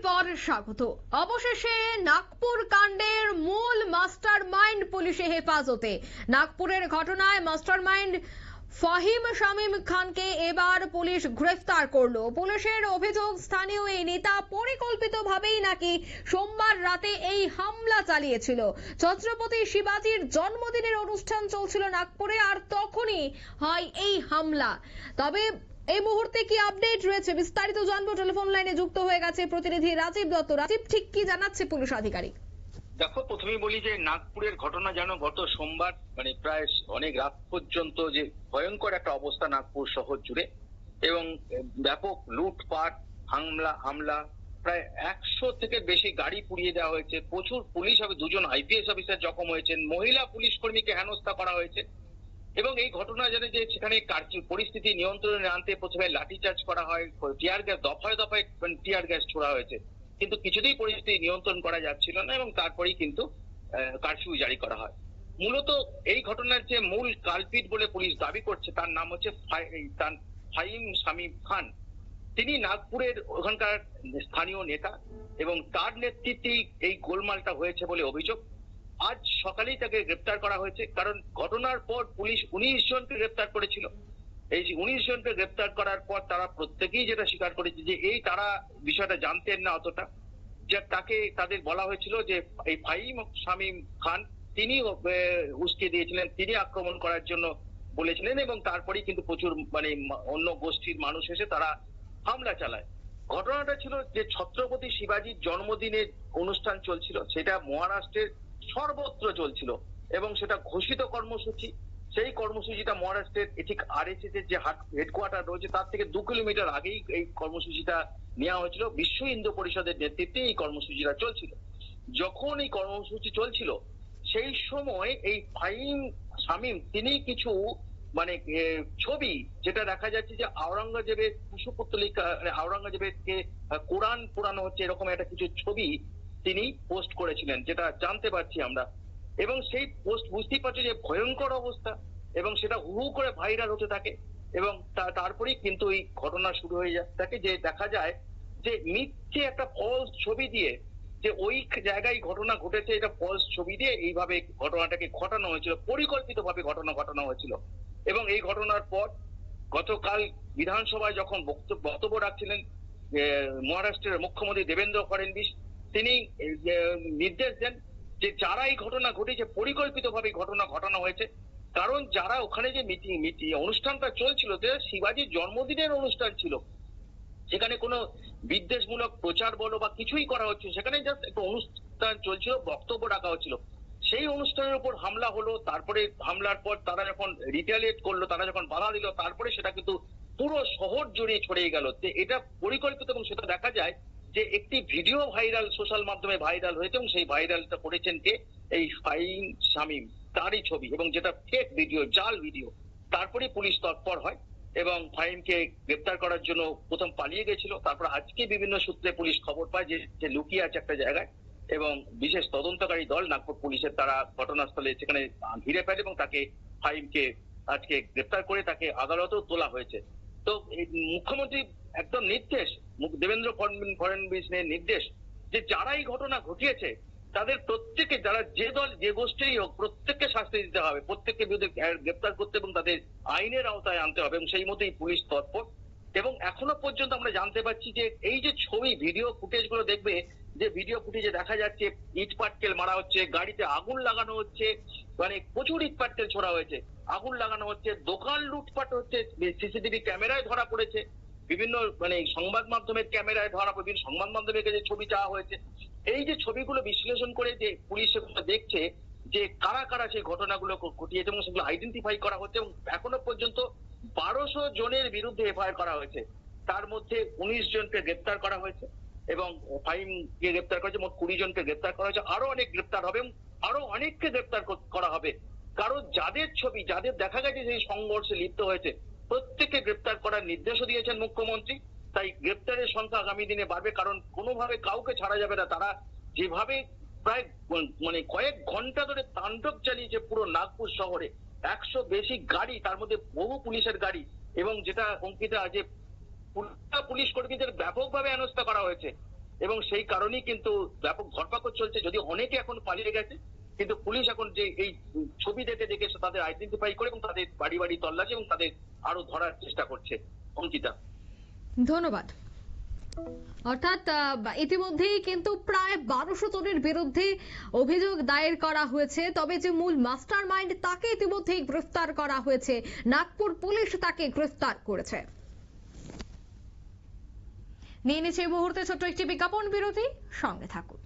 পর স্বাগত। অবশেষে নাগপুর কাণ্ডের মূল মাস্টারমাইন্ড পুলিশে হেফাজতে। নাগপুরের ঘটনায় মাস্টারমাইন্ড ফাহিম শামীম খানকে এবার পুলিশ গ্রেফতার করলো। পুলিশের অভিযোগ, স্থানীয় এই নেতা পরিকল্পিতভাবেই নাকি সোমবার রাতে এই হামলা চালিয়েছিল। ছত্রপতি শিবাজির জন্মদিনের অনুষ্ঠান চলছিল নাগপুরে, আর তখনই হয় এই হামলা। তবে এই মুহূর্তে কি আপডেট রয়েছে বিস্তারিত জানবো। টেলিফোন লাইনে যুক্ত হয়ে গেছে প্রতিনিধি রাজীব দত্ত। রাজীব, ঠিক কি জানাচ্ছে পুলিশ আধিকারিক? দেখো, প্রথমেই বলি যে নাগপুরের ঘটনা যেন গত সোমবার প্রায় অনেক রাত পর্যন্ত যে ভয়ঙ্কর একটা অবস্থা নাগপুর শহর জুড়ে, এবং ব্যাপক লুটপাট, হামলা, প্রায় 100 থেকে বেশি গাড়ি পুড়িয়ে দেওয়া হয়েছে, প্রচুর পুলিশ, দুজন আইপিএস অফিসার জখম হয়েছেন, মহিলা পুলিশ কর্মীকে হেনস্থা করা হয়েছে। এবং এই ঘটনা জানে যে সেখানে পরিস্থিতি নিয়ন্ত্রণে আনতে প্রথমে লাঠিচার্জ করা হয়, টিয়ার গ্যাস, দফায় দফায় টিয়ার গ্যাস ছোড়া হয়েছে, কিন্তু কিছুতেই পরিস্থিতি নিয়ন্ত্রণ করা যাচ্ছিল না, এবং তারপরেই কিন্তু কারফিউ জারি করা হয়। মূলত এই ঘটনার যে মূল কালপিট বলে পুলিশ দাবি করছে, তার নাম হচ্ছে ফাহিম শামীম খান। তিনি নাগপুরের ওখানকার স্থানীয় নেতা, এবং তার নেতৃত্বেই এই গোলমালটা হয়েছে বলে অভিযোগ। আজ সকালেই তাকে গ্রেপ্তার করা হয়েছে, কারণ ঘটনার পর পুলিশ 19 জনকে গ্রেপ্তার করেছিল। এই 19 জনকে গ্রেপ্তার করার পর তারা প্রত্যেকেই যেটা স্বীকার করেছে যে তারা বিষয়টা জানতেন না অতটা, যে তাদের বলা হয়েছিল যে এই ফাহিম শামীম খান তিনি উস্কে দিয়েছিলেন, তিনি আক্রমণ করার জন্য বলেছিলেন, এবং তারপরেই কিন্তু প্রচুর অন্য গোষ্ঠীর মানুষ এসে তারা হামলা চালায়। ঘটনাটা ছিল যে ছত্রপতি শিবাজির জন্মদিনের অনুষ্ঠান চলছিল, সেটা মহারাষ্ট্রের সর্বত্র চলছিল, এবং সেটা ঘোষিত কর্মসূচি। সেই কর্মসূচিটা মহারাষ্ট্রের ঠিক আরএসএস এর যে হেডকোয়ার্টার রয়েছে তার থেকে 2 কিলোমিটার আগেই এই কর্মসূচিটা নেওয়া হয়েছিল। বিশ্ব হিন্দু পরিষদের নেতৃত্বে এই কর্মসূচিটা চলছিল। যখন এই কর্মসূচি চলছিল সেই সময় এই ফাহিম শামীম তিনি কিছু ছবি, যেটা দেখা যাচ্ছে যে আওরঙ্গজেবের কুশপুত্তলিকা, আওরঙ্গজেবেরকে কোরআন পোড়ানো হচ্ছে, এরকম একটা কিছু ছবি তিনি পোস্ট করেছিলেন, যেটা জানতে পারছি আমরা। এবং সেই পোস্ট বুঝতেই পারছি যে ভয়ঙ্কর অবস্থা, এবং সেটা হু করে ভাইরাল হতে থাকে, এবং তারপরেই কিন্তু এই ঘটনা শুরু হয়ে থাকে। যে দেখা যায় যে মিথ্যে একটা ফলস ছবি দিয়ে, যে ওই জায়গায় ঘটনা ঘটেছে, এটা ফলস ছবি দিয়ে এইভাবে ঘটনাটাকে ঘটানো হয়েছিল, পরিকল্পিতভাবে ঘটনা ঘটানো হয়েছিল। এবং এই ঘটনার পর গতকাল বিধানসভায় যখন বক্তব্য রাখছিলেন মহারাষ্ট্রের মুখ্যমন্ত্রী দেবেন্দ্র ফডনবিস, তিনি নির্দেশ দেন যে যারা এই ঘটনা ঘটেছে পরিকল্পিতভাবে ঘটনা ঘটানো হয়েছে, কারণ যারা ওখানে যে মিটিং অনুষ্ঠানটা চলছিল, যে শিবাজির জন্মদিনের অনুষ্ঠান ছিল, সেখানে কোনো বিদ্বেষমূলক প্রচার বলো বা কিছুই করা হচ্ছে, সেখানে জাস্ট একটা অনুষ্ঠান চলছিল, বক্তব্য রাখা হচ্ছিল। সেই অনুষ্ঠানের উপর হামলা হলো, তারপরে হামলার পর তারা যখন রিটালিয়েট করলো, তারা যখন বাধা দিল, তারপরে সেটা কিন্তু পুরো শহর জুড়ে ছড়িয়ে গেল। এটা পরিকল্পিত, এবং সেটা দেখা যায় যে একটি ভিডিও ভাইরাল, সোশ্যাল মাধ্যমে ভাইরাল হয়েছে, এবং সেই ভাইরালটা করেছেন কে? এই ফাহিম শামীম, তারই ছবি, এবং যেটা ফেক ভিডিও, জাল ভিডিও। তারপরে পুলিশ তৎপর হয় এবং ফাহিমকে গ্রেপ্তার করার জন্য প্রথম পালিয়ে গেছিল, তারপর আজকে বিভিন্ন সূত্রে পুলিশ খবর পায় যে লুকিয়ে আছে একটা জায়গায়, এবং বিশেষ তদন্তকারী দল নাগপুর পুলিশের তারা ঘটনাস্থলে সেখানে ঘিরে ফেলে, এবং ফাহিমকে আজকে গ্রেপ্তার করে তাকে আদালতেও তোলা হয়েছে। তো মুখ্যমন্ত্রী একদম নির্দেশ, দেবেন্দ্র ফডনবিসের নির্দেশ, যে যারা এই ঘটনা ঘটিয়েছে তাদের প্রত্যেকে, যারা যে দল যে গোষ্ঠীই হোক, প্রত্যেককে শাস্তি দিতে হবে, প্রত্যেককে বিরুদ্ধে গ্রেপ্তার করতে এবং তাদের আইনের আওতায় আনতে হবে, এবং সেই মতোই পুলিশ তৎপর। এবং এখনো পর্যন্ত আমরা জানতে পারছি যে এই যে ছবি, ভিডিও ফুটেজ গুলো দেখবে, যে ভিডিও ফুটেজে দেখা যাচ্ছে ইট পাটকেল মারা হচ্ছে, গাড়িতে আগুন লাগানো হচ্ছে, প্রচুর ইট পাটকেল ছোড়া হয়েছে, আগুন লাগানো হচ্ছে, দোকান লুটপাট হচ্ছে, সিসিটিভি ক্যামেরায় ধরা পড়েছে, বিভিন্ন সংবাদ মাধ্যমের ক্যামেরায় ধরা, বিভিন্ন সংবাদ মাধ্যমের কাছে ছবি চাওয়া হয়েছে। এই যে ছবিগুলো বিশ্লেষণ করে যে পুলিশ দেখছে যে কারা কারা সেই ঘটনাগুলো ঘটিয়েছে, এবং সেগুলো আইডেন্টিফাই করা হচ্ছে, এবং এখনো পর্যন্ত 1200 জনের বিরুদ্ধে এফআইআর করা হয়েছে। তার মধ্যে 19 জনকে গ্রেপ্তার করা হয়েছে, এবং ফাহিমকে গ্রেপ্তার করা হয়েছে, মোট 20 জনকে গ্রেপ্তার করা হয়েছে। আরো অনেক গ্রেপ্তার হবে, এবং আরো অনেককে গ্রেপ্তার করা হবে, কারণ যাদের ছবি, যাদের দেখা গেছে সেই সংঘর্ষে লিপ্ত হয়েছে, প্রত্যেককে গ্রেপ্তার করার নির্দেশও দিয়েছেন মুখ্যমন্ত্রী। তাই গ্রেপ্তারের সংখ্যা আগামী দিনে বাড়বে, কারণ কোনোভাবে কাউকে ছাড়া যাবে না। তারা যেভাবে প্রায় কয়েক ঘন্টা ধরে তাণ্ডব চালিয়েছে পুরো নাগপুর শহরে, 100 বেশি গাড়ি, তার মধ্যে বহু পুলিশের গাড়ি, এবং যেটা অঙ্কিতা, যে পুলিশ কর্মীদের ব্যাপকভাবে হেনস্থা করা হয়েছে, এবং সেই কারণেই কিন্তু ব্যাপক ধরপাকড় চলছে। যদি অনেকে এখন পালিয়ে গেছে, কিন্তু পুলিশ এখন যে এই ছবি দেখে তাদের আইডেন্টিফাই করে এবং তাদের বাড়ি বাড়ি তল্লাশি এবং তাদের আরো ধরার চেষ্টা করছে। অঙ্কিতা, ধন্যবাদ। অর্থাৎ ইতিমধ্যেই কিন্তু প্রায় 1200 জনের বিরুদ্ধে অভিযোগ দায়ের করা হয়েছে, তবে যে মূল মাস্টার মাইন্ড তাকে ইতিমধ্যেই গ্রেফতার করা হয়েছে। নাগপুর পুলিশ তাকে গ্রেফতার করেছে। নিয়ে নিচ্ছে এই মুহূর্তে ছোট্ট একটি বিজ্ঞাপন বিরতি, সঙ্গে থাকুন।